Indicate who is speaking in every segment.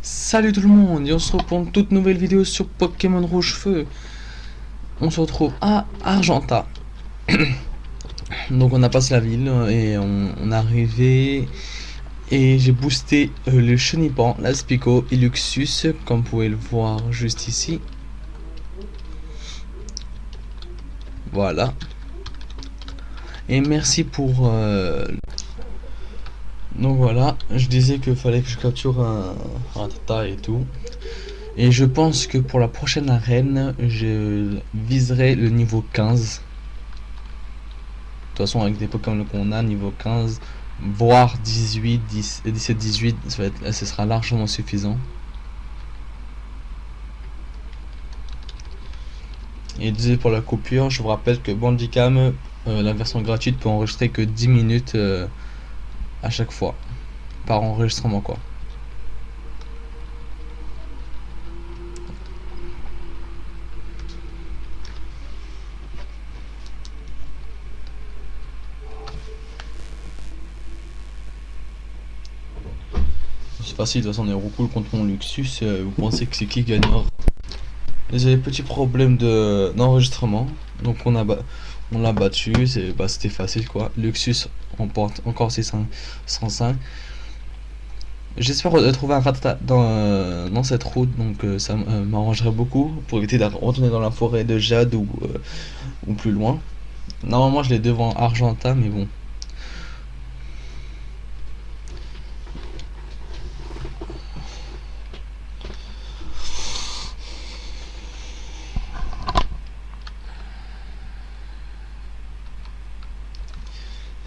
Speaker 1: Salut tout le monde et on se retrouve pour une toute nouvelle vidéo sur Pokémon Rouge Feu. On se retrouve à Argenta. Donc on a passé la ville et on est arrivé et j'ai boosté le Chenipan, l'Aspico et Luxus comme vous pouvez le voir juste ici. Voilà. Et merci pour... Donc voilà, je disais qu'il fallait que je capture un Tata et tout. Et je pense que pour la prochaine arène, je viserai le niveau 15. De toute façon, avec des Pokémon qu'on a, niveau 15, voire 18, 10, 17, 18, ce sera largement suffisant. Et désolé pour la coupure, je vous rappelle que Bandicam, la version gratuite, peut enregistrer que 10 minutes à chaque fois. Par enregistrement, quoi. C'est facile, de toute façon, on est recool contre mon Luxus. Vous pensez que c'est qui gagnera? J'ai des petits problèmes d'enregistrement, donc on l'a battu, c'était facile quoi. Luxus emporte encore ses 105. J'espère trouver un ratata dans cette route, donc ça m'arrangerait beaucoup pour éviter de retourner dans la forêt de Jade ou plus loin. Normalement je l'ai devant Argenta, mais bon.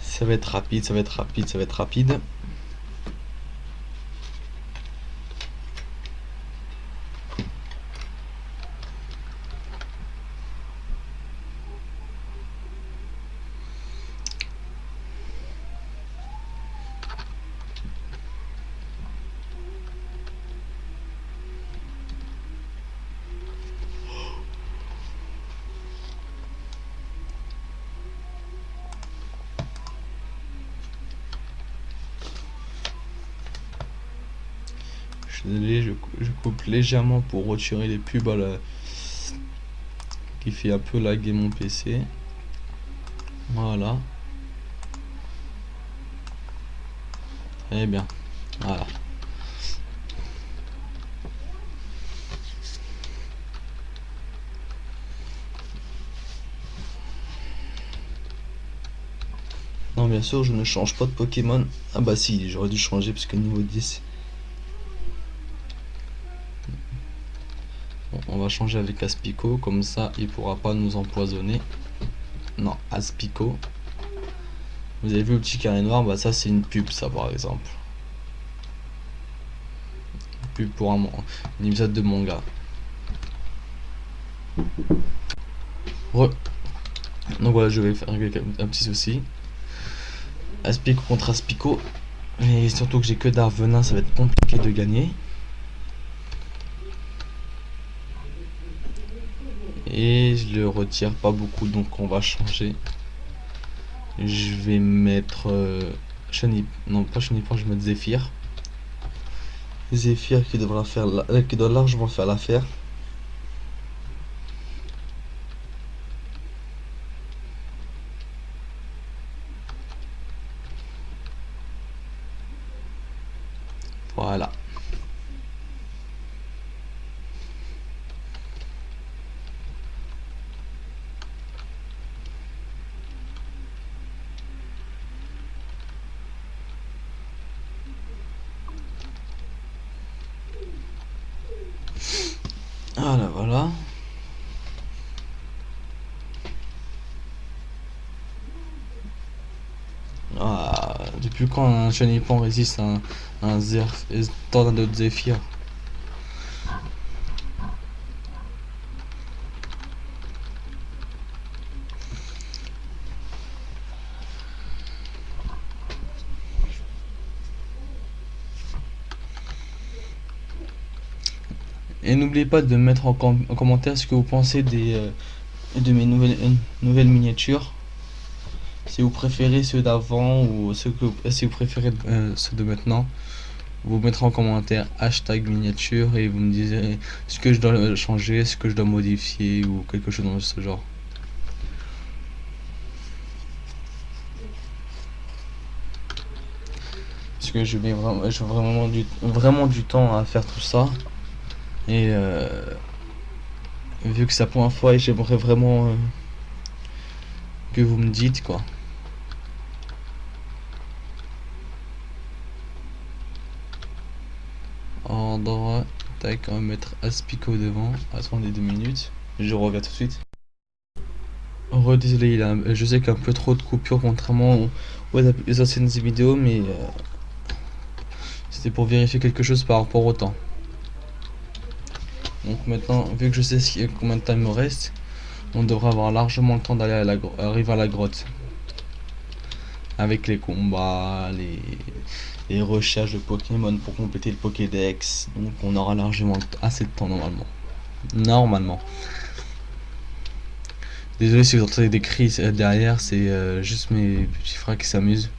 Speaker 1: Ça va être rapide, ça va être rapide, ça va être rapide. Je suis désolé, je coupe légèrement pour retirer les pubs qui fait un peu laguer mon PC. Voilà. Très bien. Voilà. Non, bien sûr, je ne change pas de Pokémon. Ah bah si, j'aurais dû changer parce que niveau 10. Bon, on va changer avec Aspico, comme ça il pourra pas nous empoisonner. Non, Aspico. Vous avez vu le petit carré noir, bah ça c'est une pub ça par exemple. Une pub pour un épisode de manga. Donc voilà, je vais faire un petit souci. Aspico contre Aspico. Et surtout que j'ai que d'Arvenin, ça va être compliqué de gagner. Et je le retire pas beaucoup, donc on va changer. Je vais mettre non pas Chenipan, je vais mettre Zephyr. Zephyr qui doit largement faire l'affaire. Voilà. Voilà, voilà. Ah, depuis quand un Chenipan résiste à un tornado de Zephyr? Et n'oubliez pas de mettre en commentaire ce que vous pensez de mes nouvelles miniatures. Si vous préférez ceux d'avant ou si vous préférez ceux de maintenant. vous mettrez en commentaire hashtag miniature et vous me direz ce que je dois changer, ce que je dois modifier ou quelque chose dans ce genre. Parce que je mets vraiment du temps à faire tout ça. Et vu que c'est la première fois, j'aimerais vraiment que vous me dites quoi. Ordre, tac, on va mettre Aspico devant. Attendez 2 minutes, je reviens tout de suite. Désolé, je sais qu'il y a un peu trop de coupures contrairement aux anciennes vidéos, mais c'était pour vérifier quelque chose par rapport au temps. Donc maintenant, vu que je sais combien de temps il me reste, on devrait avoir largement le temps d'aller arriver à la grotte. Avec les combats, les recherches de Pokémon pour compléter le Pokédex. Donc on aura largement assez de temps normalement. Normalement. Désolé si vous entendez des cris derrière, c'est juste mes petits frères qui s'amusent.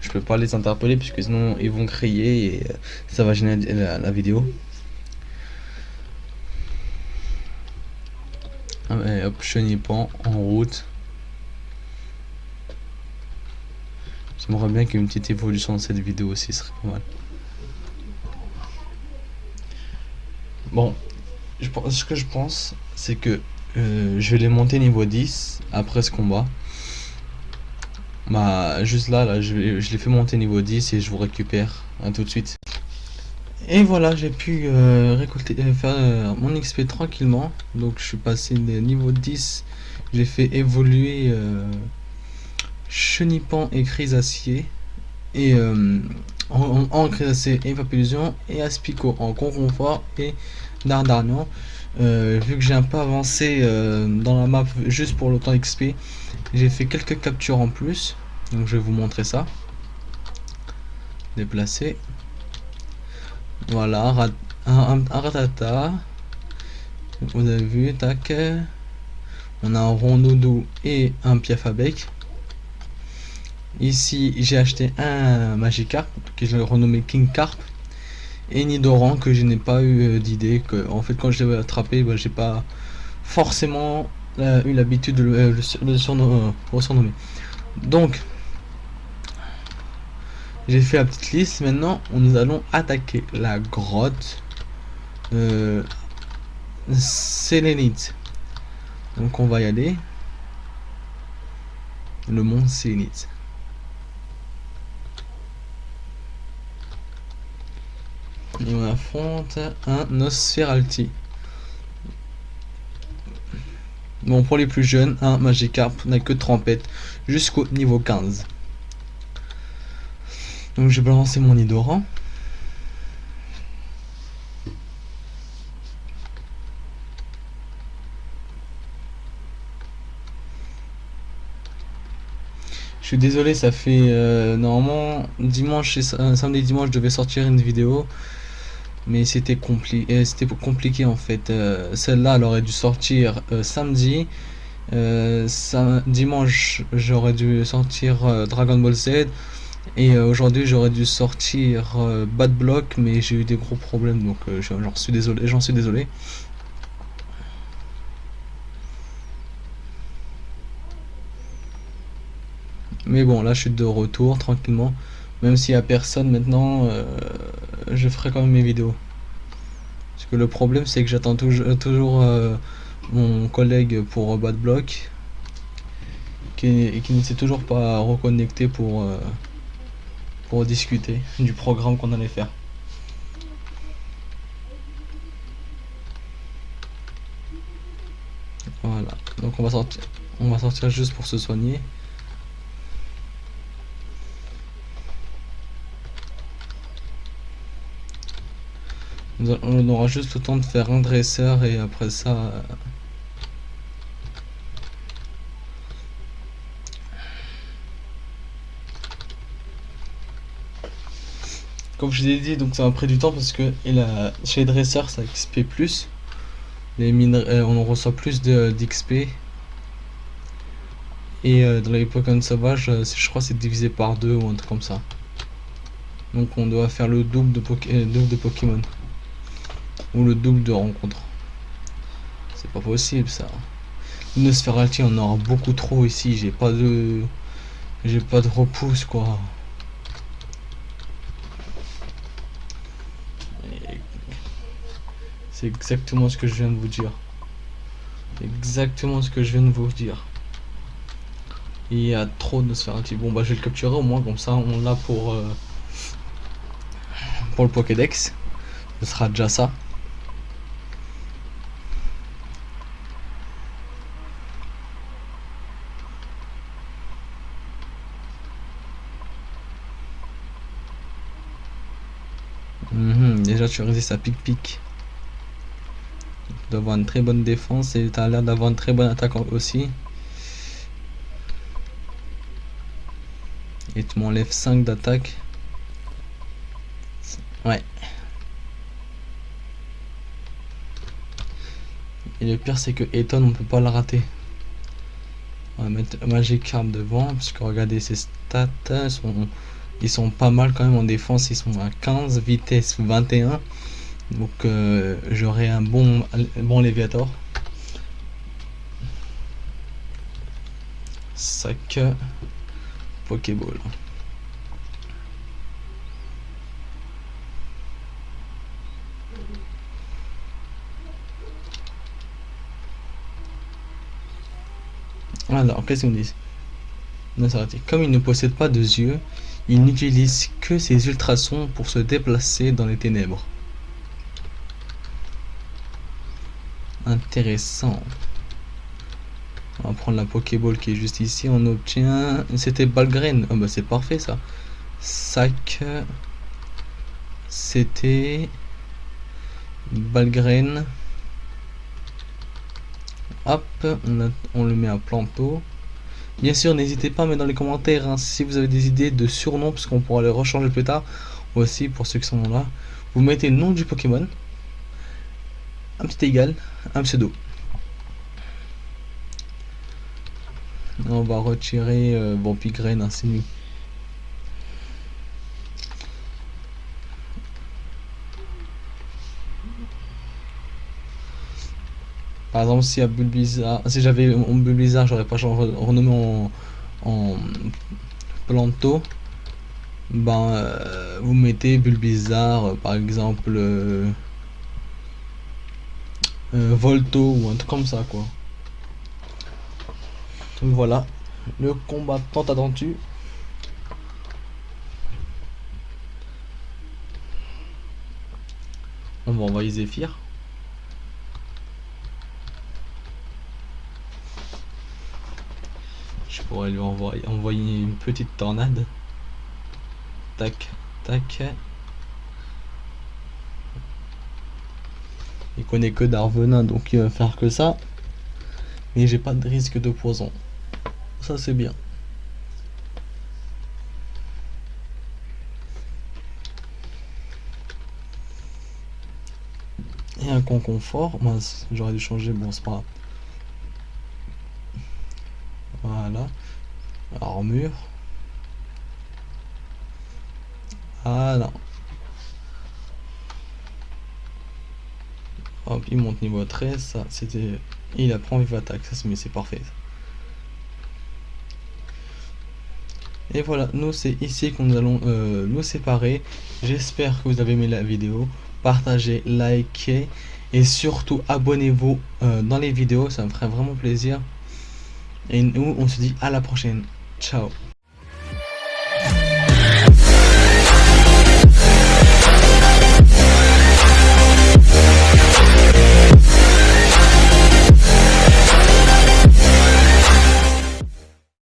Speaker 1: Je peux pas les interpeller puisque sinon ils vont crier et ça va gêner la vidéo. Et hop, Chenipan en route. J'aimerais bien qu'il y ait une petite évolution dans cette vidéo aussi, ce serait pas mal. Bon, ce que je pense, c'est que je vais les monter niveau 10 après ce combat. Bah, juste là, je les fais monter niveau 10 et je vous récupère tout de suite. Et voilà, j'ai pu faire mon XP tranquillement. Donc je suis passé de niveau 10. J'ai fait évoluer Chenipan et Crisacier. Et en Crisacier et Papillusion. Et Aspico en Conconfort et Dardarian. Vu que j'ai un peu avancé dans la map juste pour le temps XP, j'ai fait quelques captures en plus. Donc je vais vous montrer ça. Déplacer. Voilà, un ratata. Vous avez vu, tac. On a un rondoudou et un piafabec. Ici, j'ai acheté un Magikarp, que je l'ai renommé King Carp. Et Nidoran, que je n'ai pas eu d'idée. En fait, quand je l'ai attrapé, bah, j'ai pas forcément eu l'habitude de le surnommer. Donc, j'ai fait la petite liste. Maintenant, nous allons attaquer la grotte Sélénite. Donc, on va y aller. Le mont Sélénite. Et on affronte un Nosferalti. Bon, pour les plus jeunes, un Magikarp n'a que trempette jusqu'au niveau 15. Donc je vais balancer mon Nidoran. Je suis désolé, ça fait normalement dimanche et samedi dimanche je devais sortir une vidéo, mais c'était compliqué en fait. Celle-là elle aurait dû sortir samedi. Dimanche j'aurais dû sortir Dragon Ball Z. Et aujourd'hui j'aurais dû sortir Bad Block, mais j'ai eu des gros problèmes, donc j'en suis désolé. Mais bon, là je suis de retour tranquillement. Même s'il n'y a personne maintenant, je ferai quand même mes vidéos. Parce que le problème c'est que j'attends toujours mon collègue pour Bad Block, qui ne s'est toujours pas reconnecté pour discuter du programme qu'on allait faire. Voilà, donc on va sortir juste pour se soigner. On aura juste le temps de faire un dresseur et après ça comme je l'ai dit, donc ça m'a pris du temps parce que chez les dresseurs ça XP plus. Les mines, on reçoit plus d'XP. Et dans les Pokémon sauvages, je crois que c'est divisé par 2 ou un truc comme ça. Donc on doit faire le double de Pokémon. Ou le double de rencontres. C'est pas possible ça. Une Sphéralty, on en aura beaucoup trop ici. J'ai pas de repousse quoi. C'est exactement ce que je viens de vous dire. Exactement ce que je viens de vous dire. Il y a trop de Sphéralty. Bon bah je vais le capturer au moins, comme ça on l'a pour le Pokédex. Ce sera déjà ça. Déjà tu résistes à pic-pic. Tu dois avoir une très bonne défense et tu as l'air d'avoir une très bonne attaque aussi. Et tu m'enlèves 5 d'attaque. Ouais. Et le pire c'est que Eton on peut pas le rater. On va mettre Magikarp devant parce que regardez ses stats, ils sont pas mal quand même en défense, ils sont à 15, vitesse 21. Donc j'aurai un bon Léviator. Sac Pokéball. Alors, qu'est-ce qu'ils me disent? Comme il ne possède pas de yeux, il n'utilise que ses ultrasons pour se déplacer dans les ténèbres. Intéressant. On va prendre la Pokéball qui est juste ici. On obtient... C'était Balgraine. Oh bah c'est parfait ça. Sac. C'était... Balgraine. Hop. On le met à Planto. Bien sûr, n'hésitez pas à mettre dans les commentaires hein, si vous avez des idées de surnoms, parce qu'on pourra les rechanger plus tard. Aussi, pour ceux qui sont là. Vous mettez le nom du Pokémon. Un petit égal. Un pseudo. On va retirer Vampigraine, hein, c'est nul. Par exemple, si à Bulbizarre, si j'avais un Bulbizarre, j'aurais pas renommé en Planto. Ben, vous mettez Bulbizarre, par exemple Volto ou un truc comme ça, quoi. Donc voilà, le combat tant attendu. On va envoyer Zephyr. Je pourrais lui envoyer une petite tornade. Tac, tac. Il connaît que d'Arvenin, donc il va faire que ça. Mais j'ai pas de risque de poison. Ça c'est bien. Et un confort. Moi j'aurais dû changer, bon c'est pas grave. Voilà. Armure. Ah non. Hop, il monte niveau 13, ça c'était... Il apprend vive attaque, ça c'est parfait. Et voilà, nous c'est ici que nous allons nous séparer. J'espère que vous avez aimé la vidéo. Partagez, likez et surtout abonnez-vous dans les vidéos, ça me ferait vraiment plaisir. Et nous on se dit à la prochaine. Ciao.